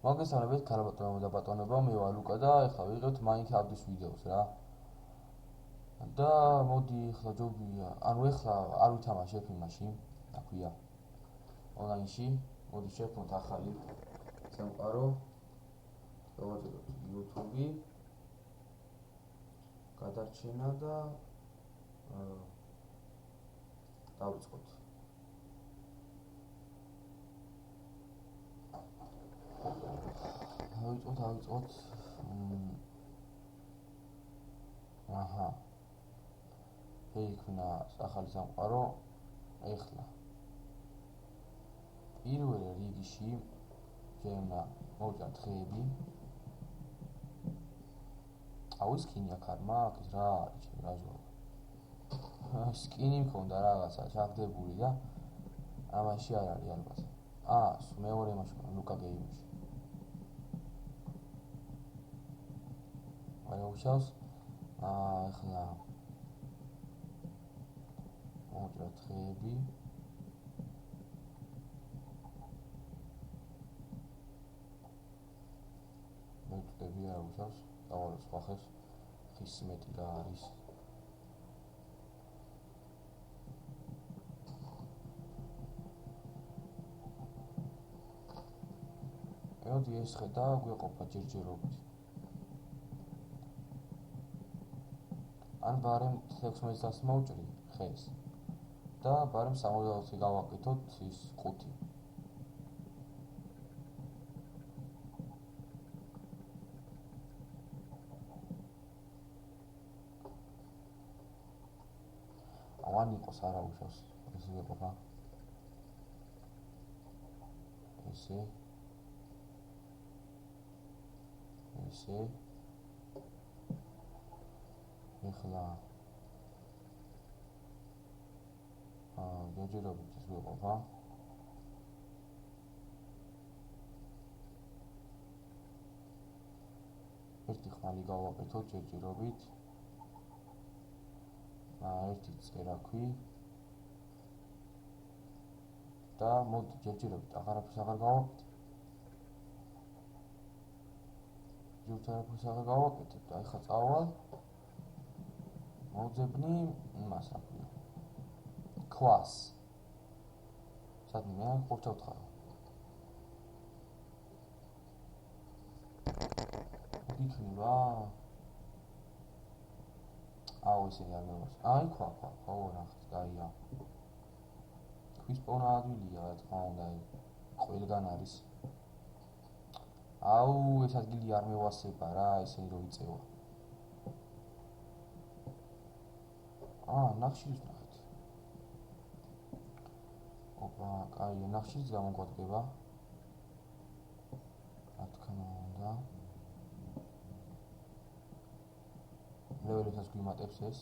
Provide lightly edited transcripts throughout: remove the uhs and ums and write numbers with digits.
მოგესალმებით ქალბატონებო და ბატონებო, მე ვარ ლუკა და ეხლა ვიღებთ Minecraft-ის ვიდეოს რა. და მოდი ეხლა ჯობია, ეხლა არ ვითამაშებ იმაში, რა ქვია, ონლაინში, მოდი შევქმნით ახალი სამყარო. დავაჭეროთ YouTube-ი, გადარჩენა და დავიწყოთ. დავიწყოთ. აჰა. შეიქმნა ახალი სამყარო. ეხლა პირველ რიგში შეუნდა მოვჭარ დღეები. აუ სკინი აქ არ მაქვს რა არის რაჟო. სკინი მქონდა რაღაცა ჩაგდებული და ამაში არ არის ალბათ. მეორე მასში ლუკა გეიმში. აიუშავს. ეხლა მოვჭარ დღეები. მოვჭდები აიუშავს. დავალოს ხახეს ხის მეტი რა არის. მოდი ეს ხედა გვეყოფა ჯერჯერობით. ან ბარემ 16 წელს მოვჭრი ხეს და ბარემ 60-ზე გავაკეთოთ ის 5. ავან იყოს არა უშავს ეს ვეყოფა. ესე ეხლა ჯერჯერობით ეს ვეყოფა. ერთი ხმალი გავაკეთოთ ჯერჯერობით. ერთი წერაქვი და მოდი ჯერჯერობით აღარაფერს აღარ გავაკეთებ. და ეხლა წავალ მოვძებნი იმას რა ქვია ქვას. სადმე მე ხურთა ვთხარ. იქნება ისინი არ მევას. ქვა ნახეთ დაია. ქვის პოვნა ადვილია რა თქმა უნდა, ყველგან არის. ეს ადგილი არ მევასება რა, ისინი რო იწევა. ნახშირის ნახეთ. კაია, ნახშირის გამოგვადგება. რა თქმა უნდა. ლეველებსაც გვიმატებს ეს.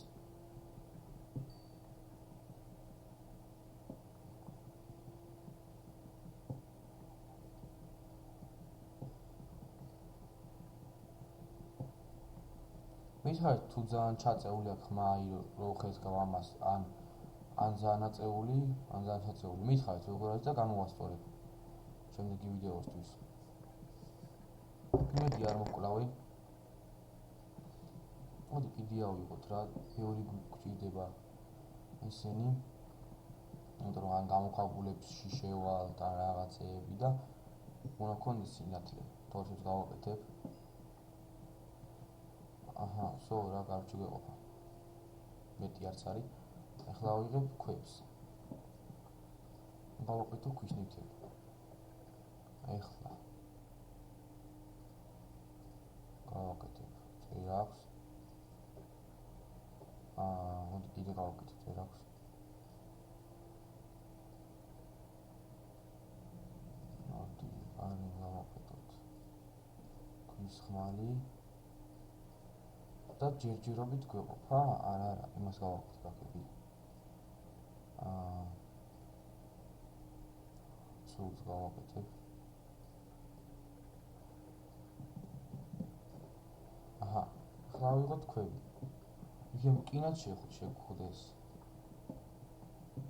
მითხარით თუ ძალიან ჩაწეული აქვს ხმა რო ხეს გავამას ან ძალიან აწეული, ან ძალიან ჩაწეული. მითხარით როგორ არის და გამოვასწორებ შემდეგი ვიდეოსთვის. იმედი არ მოკვლავი. მოდი კიდე ავიღოთ რა, ბევრი გვჭირდება ისინი. იმიტომ რომ ან გამოქვაბულებში შევალ და რაღაცეები და უნდა გქონდეს სინათლე. თორსებს გავაკეთებ. რა გარჩი გვეყოფა. მეტი არც არის. ეხლა ავიღებ ქვებს. გავაკეთო ქვის ნივთები. ეხლა გავაკეთებ წერაქვს. მოდი კიდე გავაკეთებ წერაქვს. მოდი ანი გავაკეთოთ ქვის ხმალი. და ჯერჯერობით გვეყოფა, არა, იმას გავაკეთებ აქები. სულს გავაკეთებ. ახლა ავიღოთ ქვები. იქ მკინად შეგვხვდეს.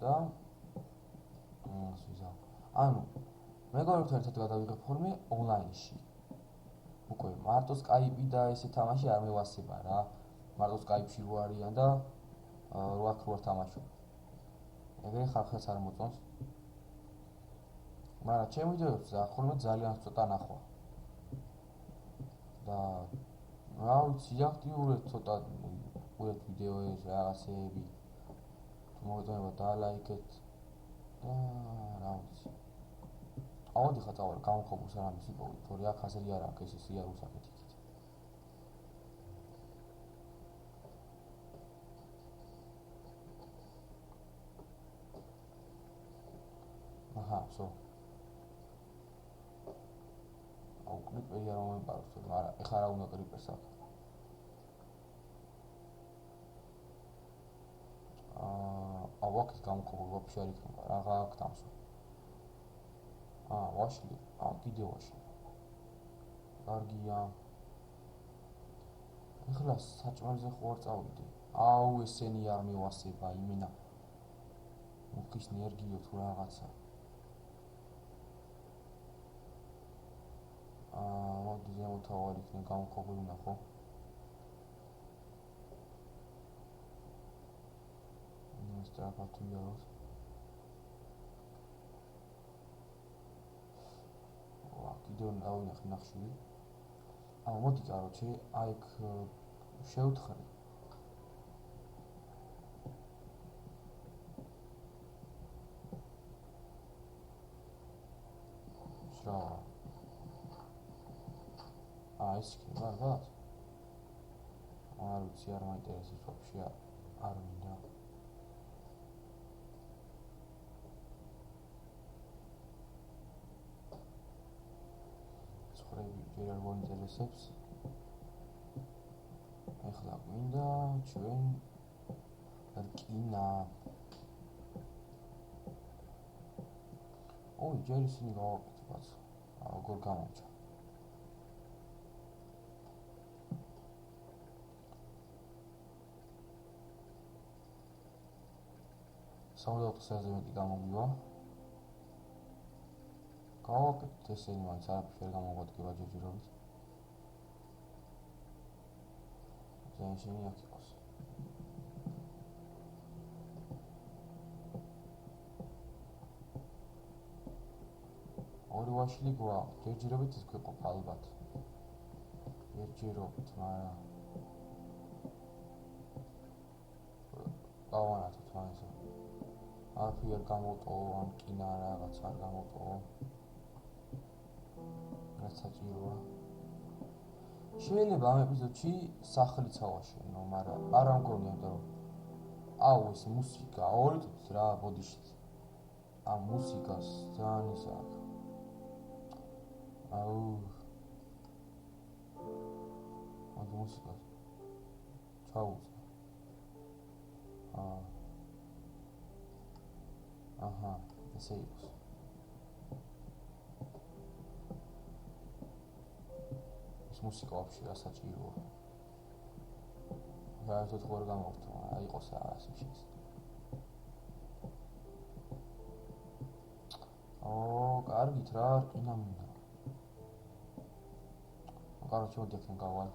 და მეგობრებთან ერთად გადავიღებ ხოლმე ონლაინში. უკვე მარტო Skype და ესე თამაში არ მევასება რა. მარტო Skype-ში რო არიან და რო აქ რო არ თამაშობ. ეგრე ხალხს არ მოწონს. მაგრამ ჩემ ვიდეოებს ხოლმე ძალიან ცოტა ნახვა. და რა ვიცი, აქტიურეთ ცოტა უყურეთ ვიდეოებს, რაღაცეები. თუ მოგეწონება დალაიქეთ და რა ვიცი. ავადიხა წავალ გამხობოს რამის იპოვეთ, თორე აქ აზრი არ აქვს ეს არ უსაკეთ იქით. აჰა, ვსო. აუ კლიპები არ მომეპაროს, მაგრამ ეხლა რა უნდა კლიპებს აქ. აუ აქ გამხობო ვაფშე არ იქნება, რაღა აქ დამსვა. ვაშლი, კიდე ვაშლი. კარგია. ეხლა საჭმელზე ხო არ წავიდე. აუ ესენი არ მევასება, იმენა. მუქის ენერგიო თუ რაღაცა. მოდი ზემოთავარი იქნება გამხობილი ნახო. ეს ტრაფად ვიაროთ. კიდევ დავინახე ნახშირი. მოდი კაროჩე, აი აქ შევთხარი. რა. ეს იქნება ალბათ. არ ვიცი, არ მაინტერესებს ვაფშე არ მინდა. ჯერ არ მოინტერესებს. ეხლა გვინდა ჩვენ რკინა. ჯერ ისინი გავაკეთებაც. როგორ გამომჭა. საუდაოთსაზე მეტი გამომივა. გავაკეთეთ ესენი მაინც არაფერი არ გამოგვადგება ჯერჯერობით. ძალიან შენი აქ იყოს. ორი ვაშლი გვაქვს, ჯერჯერობით ის გვეყოფა ალბათ. ჯერჯერობით, მაგრამ გავანათოთ მაინც. არაფერი არ გამოვტოვო, ან კინა რაღაც არ გამოვტოვო. რაც საჭიროა. შეიძლება ამ ეპიზოდში სახლიც ავაშენო, მაგრამ არ ამგონია, იმიტომ რომ ეს მუსიკა, ორი წუთი რა, ბოდიშით. ამ მუსიკას ძალიან ის აქვს. ამ მუსიკას ჩაუწე. აჰა, ესე იყოს. მუსიკა ვაფშე რა საჭიროა. გაერთოთ ხوار გამოვთო, იყოს რაღაც ის. კარგით რა, რკინა მინდა. კაროჩე მოდი აქ გავალ.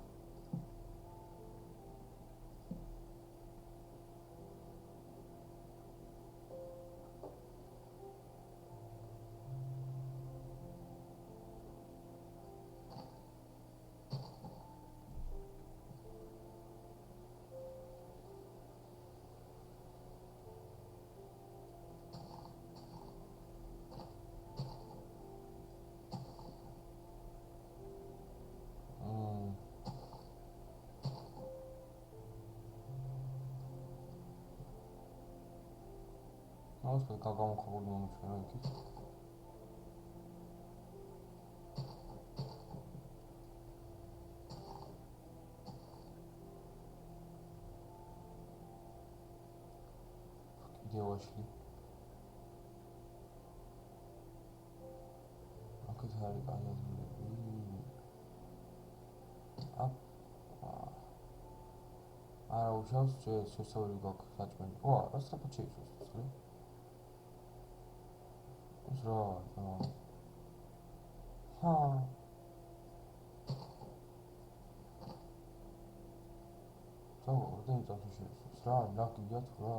Außer Kagam Kabul ikit. Девочки. Акыз харик аязмы. Ап. არა უშავს შესავალი გაქვს საჭმელი. რა სწრაფად შეიცვალს. რა. ჰა ორდენ წავშიშებს რა ლაგია თუ რა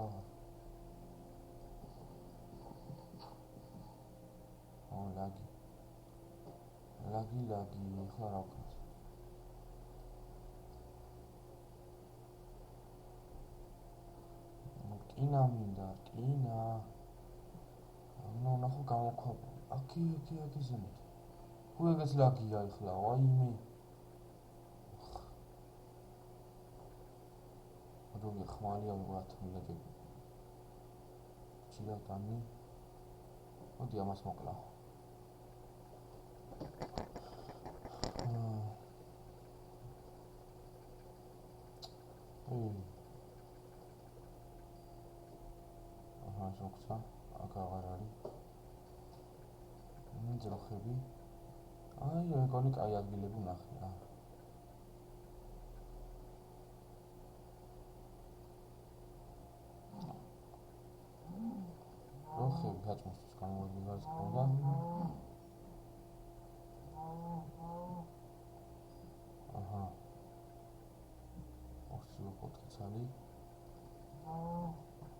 ლაგი ხლა რა ვქნას კინა მინდა კინა ნახო გამოქვაბული აკი ზემოთ თუ ეგეც ლაგია ხლა ვაიმე როგორი ხმალია უბრალოდ მილაჯები ჩილატანი მოდი ამას მოკლა ზოგცა აქ აღარ არის ძროხები აი ეგონი კაი ადგილები ნახე რა ძროხები გაჭმოსთვის გამოგვიდგას ხონდა აჰა ოქციო ფოტკიცალი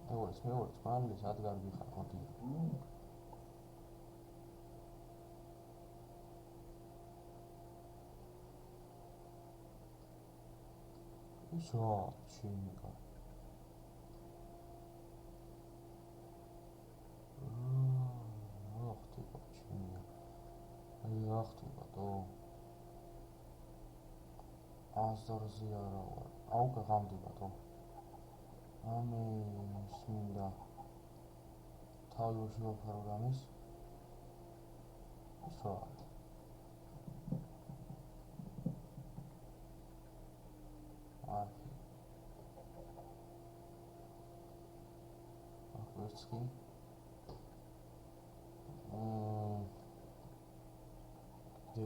მეურეც მალე სადგარ გიხარ მოდი ისო ჩინიკა ხტება ჩინია აი ხტება თო აზორზე არა ვარ აუ გაღამდება თო ამე სმინდა თავში ვაფარო რამეს ისო ვერცხი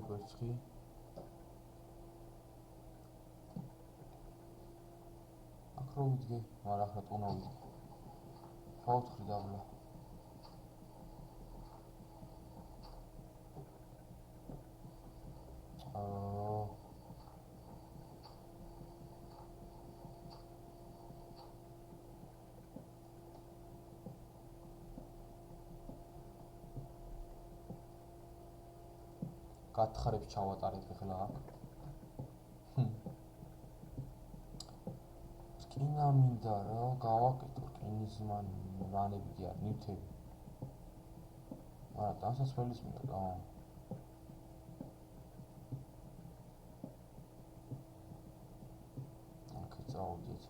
ვერცხი აქ რო ვიდგე მაგრამ ახლა ტუნა ვიდგე ხავთხრი დაბლა გათხარებს ჩავატარეთ ახლა აქ კინა მინდა რა გავაკეთო კინის მანები კი არ ნივთები მაგრამ დასასრულის მინდა და აქ წავიდეთ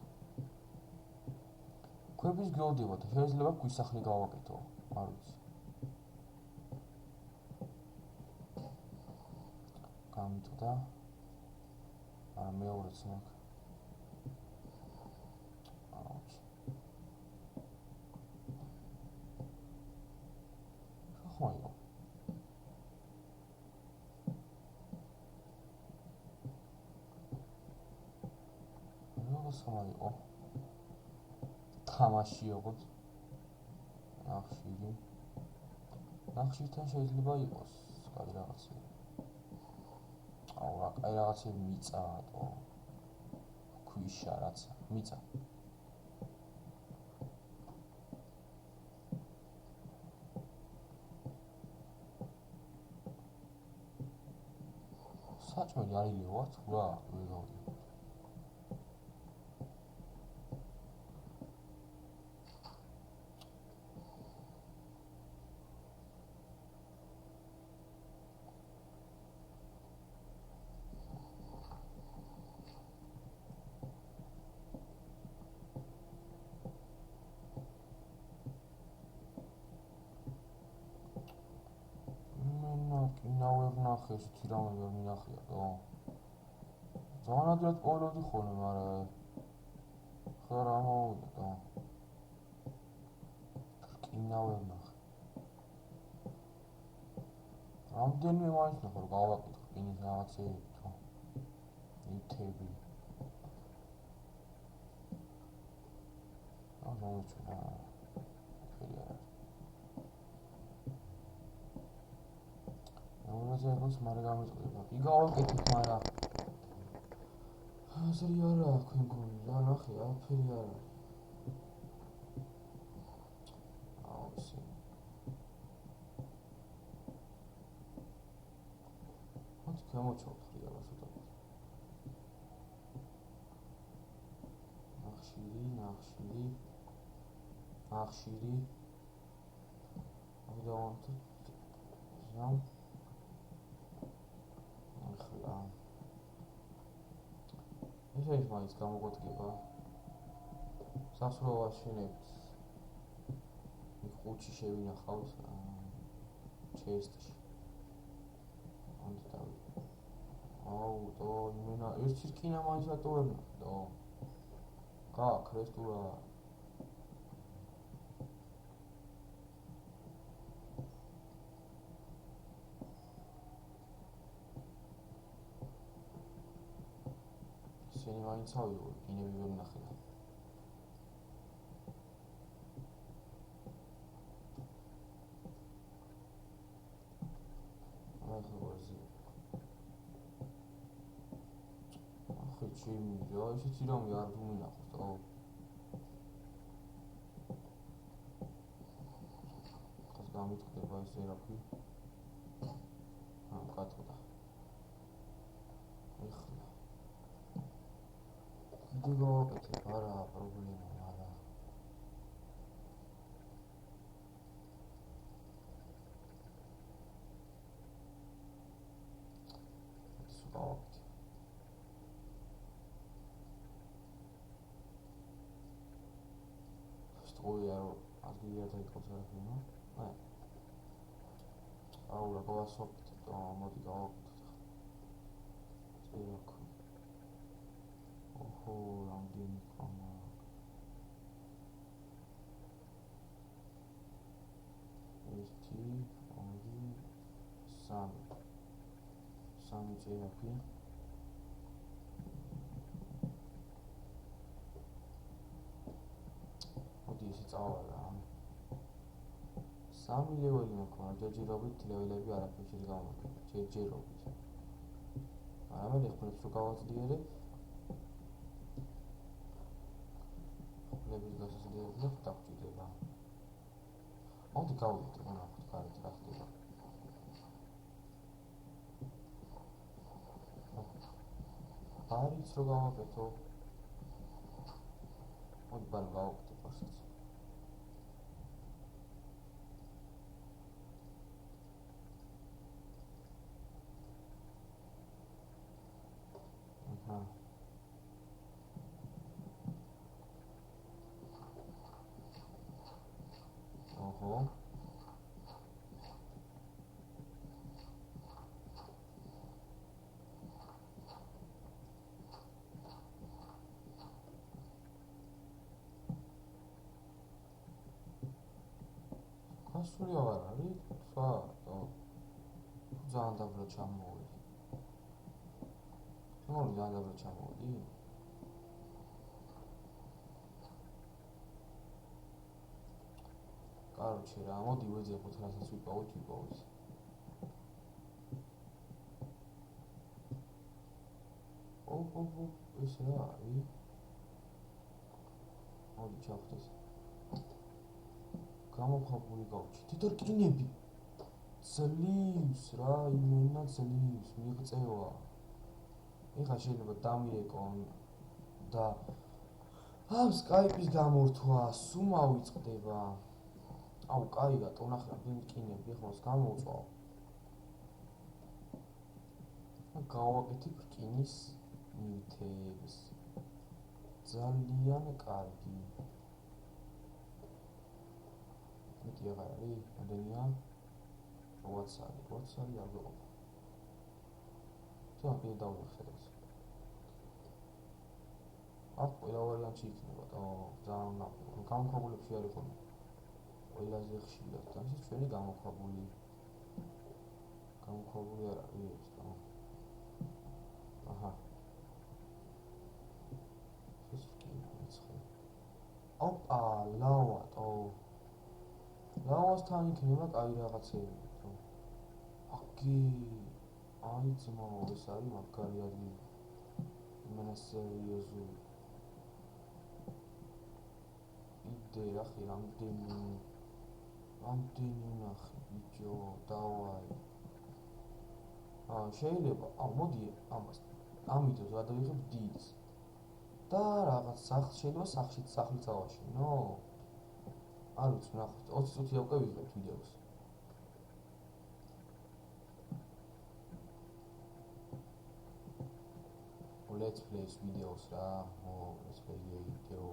ქვების გეოდება და შეიძლება ქვისახლი გავაკეთო არ ვიცი გამიტყდა მეორეც მაქვს ხოიო როგორ ხოიო თამაში როგორც ნახშირთან შეიძლება იყოს კაი რაღაცა აუ რა კაი რაღაცები მიწაატო ქვიშა რაცა მიწა საჭმელი არ ილევათ რა ვერ გავდი ნახე ისეთი რამე ვერ მინახია და ზანადრად პოულობდი ხოლმე მაგრამ ხა რა მოვიდა და კინა ვერ ნახე რამდენიმე მაინც ნახე რომ გავაკეთო კინის რაღაცები თუ ნივთები რა მოიწონა მაგაზე ახოს მარე გამეწყდება. კი გავაკეთებ, მაგრამ აზრი არა აქვს მგონი რა, ნახე, არაფერი არ არის. აუ ისე. მოდი გამოვჩავთ ხრიალა ცოტა. ნახშირი. ავიდავანთ ზამ. ახლა ეს მაინც გამოგვადგება. სასროლა შენებს. ხუთი შევინახავთ ჩესტში. ანდა აუ დო იმენა ერთი რკინა მაინც რატო ვერ ნახე? გაქ რესტურა შენი მაინც ავიღო, რკინები ვერ ნახე. ჩემი რა ისეთი რამე არ დუმინახოს და ხას გამიწდება ეს ერაფი კატოდა ეხლა კიდე გავაკეთებ არა პრობლემა არა სულ ой, я დაიწყოს არაფერი, ნო? აი. აუ, რა გავასვაფით, მოდი გავაკეთოთ ახლა. წერაქ. ოჰო, რამდენი კამა. ერთი, ორი, სამი. სამი წერაქი. ისე წავალა. სამი ლეველი მაქონდა, ჯერჯერობით ლეველები არაფერს შეიძლება გამოვაკეთო, ჯერჯერობით. მაგრამ ეხლა თუ გავაძლიერებ ლევლის გასაძლიერებლად დაგჭირდება. მოდი გავიდეთ, ვნახოთ გარეთ რა ხდება. არიც რო გავაკეთო. მოდი ბარ გავაკეთო პარსაც. ოჰო. გასული აღარ არის? სხვა, ძალიან დაბლა ჩამოვიდი. ძალიან დაბლა ჩამოვიდი? კაროჩე რა, მოდი ვეძებოთ რასაც ვიპოვოთ. ოპ, ეს რა არის? მოდი ჩავხდეს. გამოხებული გავჩი. თითო რკინები. ძლივს რა, იმენა ძლივს, მიღწევა. ეხლა შეიძლება დამირეკონ და ამ სკაიპის გამორთვა სულ მოვიწყდება. აუ, კაი რატო ნახე რკინები, ეხლა გამოვწვა. გავაკეთებ რკინის ნივთებს. ძალიან კარგი. მეტი აღარ არის, რამდენია? 8 არ ვეყოფ. თან კიდე დავიხსენებ. აქ ყველა ვარიანტი იქნება და ძალიან გამოქვაბულებში არ იყო. ყველაზე ხშირად და ეს ჩვენი გამოქვაბული არ არის და აჰა. ეს კი მეცხე. ოპა, ლავასთან იქნება კაი რაღაცები, თო. აკი აი ძმაო, ეს არის მაგარი ადგილი. იმენა სერიოზული. იდეა ხი რამდენი ნახე ბიჭო, დავაი. შეიძლება, მოდი ამას. ამიტომ გადავიღებ დიდს. და რაღაც შეიძლება სახლით წავაშინო. არ ვიცი, ნახოთ, 20 წუთი უკვე ვიღებთ ვიდეოს. Let's play videos რა. Let's play video.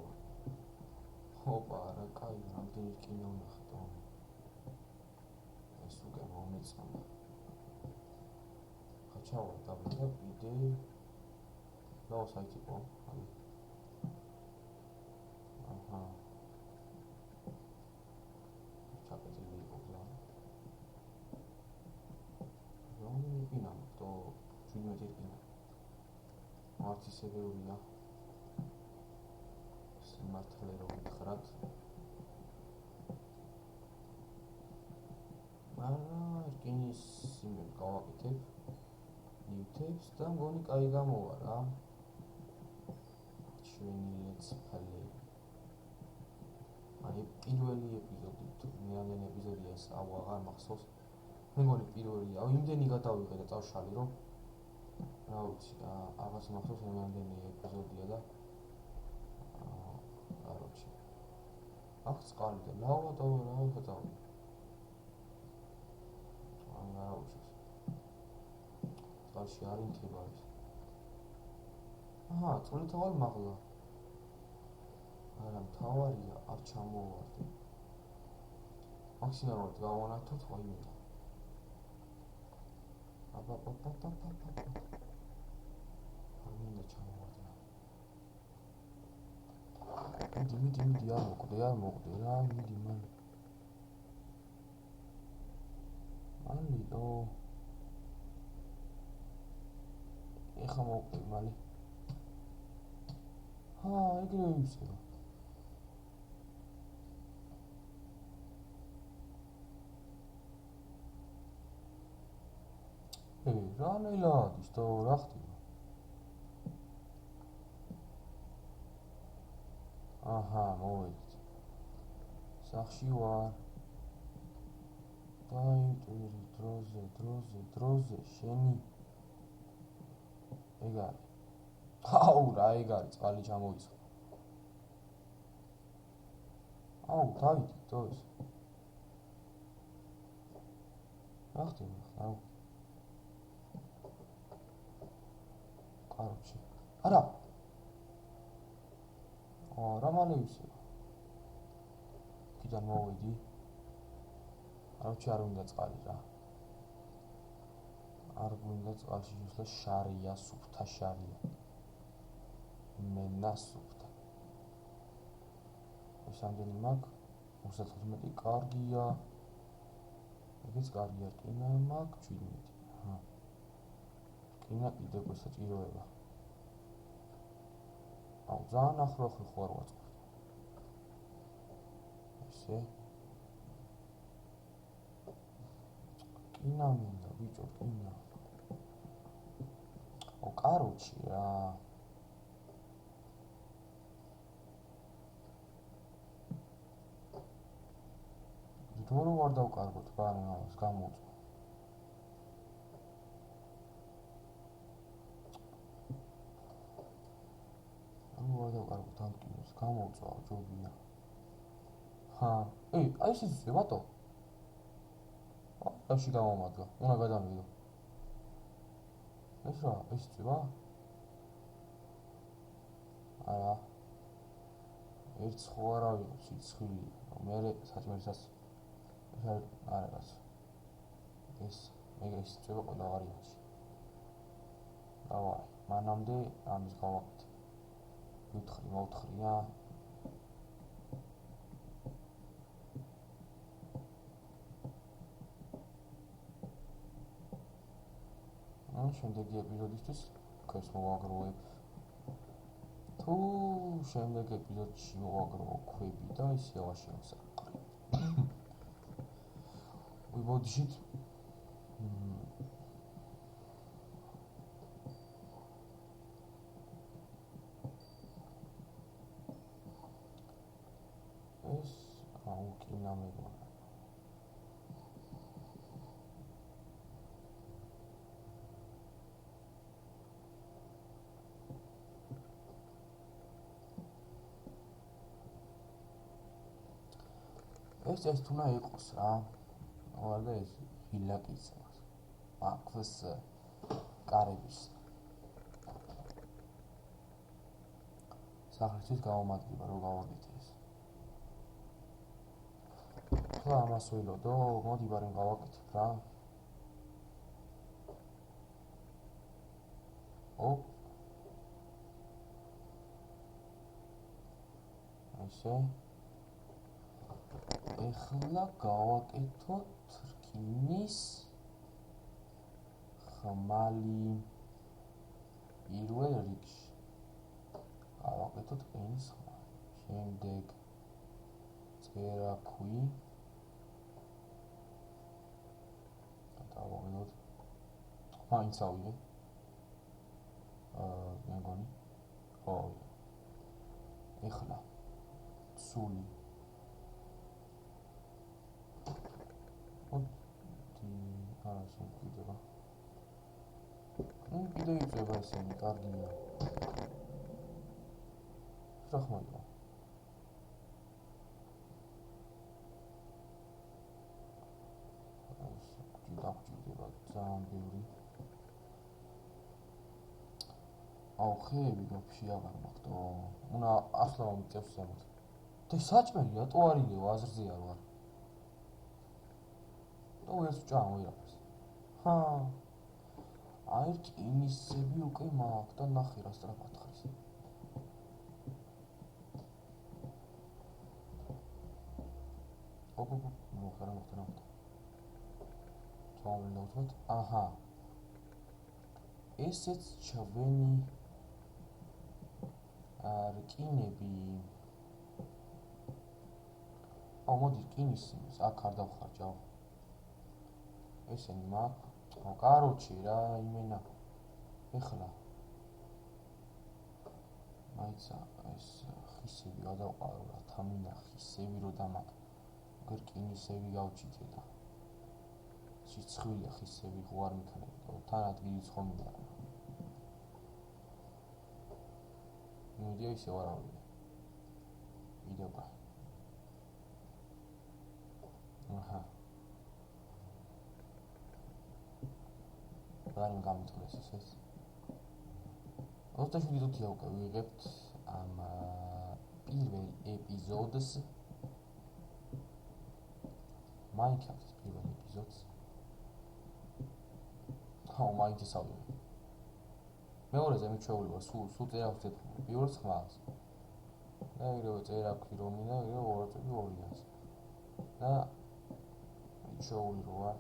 Hoppa, რა კაი, რამდენი კინო ვნახეთ. ეს უკვე მომეწონა. ხაჩავა დავიდე ვიდეო. რა საიტი ყო? აჰა. ჩაკეთილი იყო ზა. რომელი კინო то 17 კინო. მარტი სერიალია. სიმართლე რომ გითხრათ. რკინის სიმებ გავაკეთებ. ნიუტებს და მგონი კაი გამოვა რა. ჩვენი let's play. აი პირველი ეპიზოდი თუ მეამდენი ეპიზოდია ეს აღარ მახსოვს. მე მგონი პირველია. იმდენი გადავიღე და წავშალი რომ რა ვიცი, აღარც მახსოვს მეამდენი ეპიზოდია და კაროჩი. აქ წყალი და ლავა და რა გადავიღე. რა უშვებს. წყალში არ ინთება ის. წყლით აღარ მაღლა. არა, მთავარია არ ჩამოვარდი. მაქსიმალურად გავანათოთ ვაიმე. არ მინდა ჩამოვარდი. მიდი არ მოკვდე რა, მიდი მან. მალიდო. ეხა მოკვდე მალე. ეგრე ვისება. რა ნელადის და რა ხდება? მოვედით. სახში ვარ. დაიმტვირი დროზე შენი. ეგ არის. რა ეგ არის, წყალი ჩამოიწყო. დავიდი დოს. რა ხდება ხა? კაროჩი. არა. რა მალე ვისება. კიდან მოვიდი. არჩი არ უნდა წყალი რა. არ გვინდა წყალში შესვლა შარია, სუფთა შარია. მენა სუფთა. ეს ამდენი მაქვს 35 კარგია. ეგეც კარგია, კინა მაქვს 17. კინა კიდე გვესაჭიროება. ძალიან ახლო ხარ ვაწყობ. ესე. კინა მინდა, ბიჭო, კინა. კაროჩი რა. დრო ვარ დავკარგოთ, ბარემ ამას გამოუწვა. ვარ დავკარგოთ ამ კინოს, გამოუწვა ჯობია. აი ეს იცი ბატო. ახში გამომადგა, უნდა გადამიდო. ეს რა, ეს წვა? არა. ერთ ხო არა ვიღო, სიცხილი. მე საჭმელსაც არა რაც. ეს ეგრე წვა ყველა ვარიანტში. დავაი, მანამდე ამის გავაკეთე. მოვთხრია. შემდეგი ეპიზოდისთვის ქეს მოვაგროვებ. თუ შემდეგ ეპიზოდში მოვაგროვო ქვები და ისე ავაშენო. ვიბოდიშით ეს თუნა იყოს რა. ვარდა ეს ღილაკიც აქვს კარების სახელით გამომადგება რო გავაკეთე ეს. ხლა ამას ველოდო, მოდი ბარემ გავაკეთებ რა. ესე ეხლა გავაკეთოთ რკინის ხმალი პირველ რიგში. გავაკეთოთ რკინის ხმალი. შემდეგ წერაქვი. დავაღოთ. მაინც ავიღე. მე მგონი. ხო. ეხლა სული. არა შემიძლია. კიდე იწება ესენი, კარგია. რა ხმალია? დაგჭირდება ძალიან ბევრი. აუ ხეები გაფში აღარ მაქვს. უნდა ასლავა მიწევს ზემოთ. და საჭმელი რატო არ იდეო აზრზე არ ვარ. და ეს ჭამ ვერაფერს. ჰა. აი რკინისები უკვე მაქვს და ნახე რა სწრაფად ხარ ისე. მოხარა. ჩავავლავთ. აჰა. ესეც ჩვენი რკინები. აუ მოდი რკინის აქ არ დავხარჯავ. ესენი მაქვს. კაროჩი რა იმენა. ეხლა მაიცა ეს ხისები გადავყარო რა თამინა ხისები რო დამაკ. რკინისები გავჭიდე და სიცხვილე ხისები ხო არ მიქნები. თან ადგილიც ხომ მინდა. მოდია ისე არ ავიდე. იდება. აჰა. ბარემ გამიტყდეს ეს. 27 წუთია უკვე ვიღებთ ამ პირველ ეპიზოდს. Minecraft პირველ ეპიზოდს. აუ მაინც ავიღე. მეორეზე მიჩვეული ვარ, სულ წერაქვს პირველს ხმალს. და ეგრევე წერაქვი რომ მინდა, ეგრევე ვარწები 200. და მიჩვეული რო ვარ.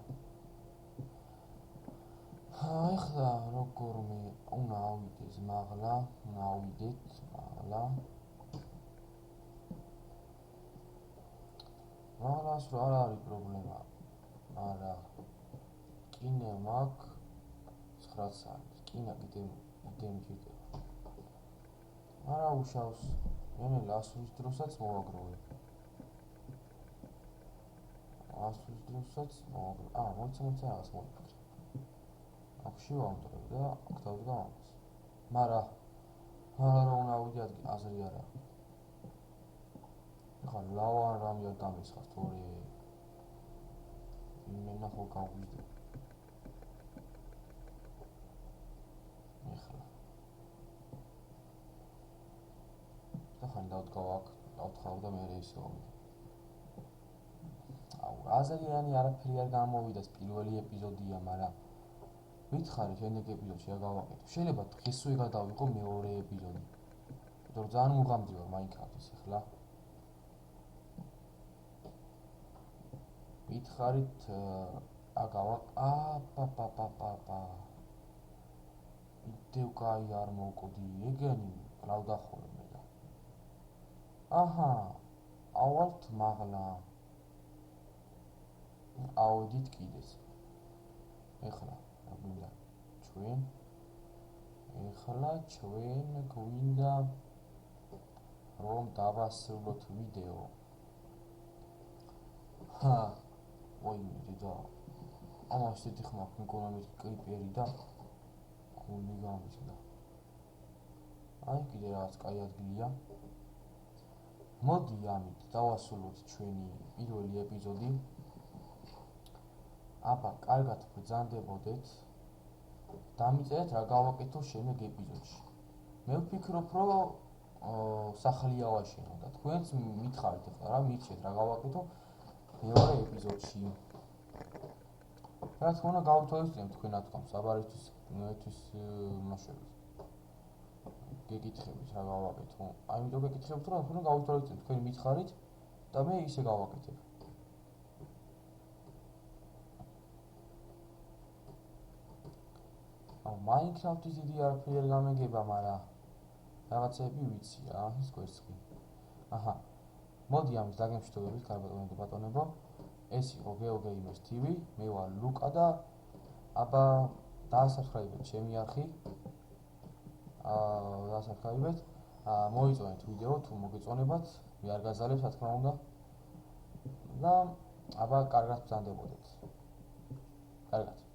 ეხლა როგორმე უნდა ავიდეთ მაღლა. მაღლას რა არ არის პრობლემა. არა. კინე მაქვს 9 საათი. კინა კიდე მჭირდება. არა უშავს. მე ლასურის დროსაც მოვაგროვებ. მოიცა რაღაც მოვიფიქრე. აქში ვამდრებ და აქ დავდგა ამას. მაგრამ რა უნდა ავიდე აზრი არა. ეხლა ლავან რამე არ დამესხავს თორე იმენა ხო გავგვიძე. ეხლა და ხან დავდგავ აქ, დავთხავ და მე ისე ვამბობ. აუ აზრიანი არაფერი არ გამოვიდეს პირველი ეპიზოდია, მაგრამ ვითხარი შემდეგ ეპიზოდში რა გავაკეთო. შეიძლება დღესვე გადავიღო მეორე ეპიზოდი. იმიტომ რომ ძალიან მუღამდი ვარ Minecraft-ის ახლა. ვითხარით იდევ კაი არ მოვკოდი ეგენი რა ვდახოლე მე და. აჰა, ავალთ მაღლა. ავედით კიდეც. ეხლა გვინდა გვინდა რომ დავასრულოთ ვიდეო. ჰა, ვაიმე და ამას ისეთი ხმა მეკონამით კრიპერი და გული გამისდა. აი კიდე რაღაც კაი ადგილია. მოდი ამით დავასრულოთ ჩვენი პირველი ეპიზოდი. აბა, კარგად ბრძანდებოდეთ. დამიწერეთ რა გავაკეთო შემდეგ ეპიზოდში. მე ვფიქრობ, რომ სახლია ვაშენო და თქვენც მითხარით ახლა რა მირჩეთ რა გავაკეთო მეორე ეპიზოდში. რა თქმა უნდა გავთვალისწინებთ თქვენ ათქვამ საბარისთვის მასშტაბით. გეკითხებით რა გავაკეთო. ამიტომ გეკითხებით რომ თქვენ გავთვალისწინებთ თქვენ მითხარით და მე ისე გავაკეთებ. Minecraft-ის დიდი არაფერი არ გამეგება, მაგრამ რაღაცები ვიცი რა, ის კვერცხი. აჰა. მოდი ამის დაგემშვიდობებით, კარგად ბატონებო. ეს იყო GeoGamers TV, მე ვარ ლუკა და აბა დაასაბსკრაიბეთ ჩემი არხი. დაასაბსკრაიბეთ. მოიწონეთ ვიდეო თუ მოგეწონებათ, მე არ გაზარებს, რა თქმა უნდა. და აბა კარგად ბრძანდებოდეთ. კარგად.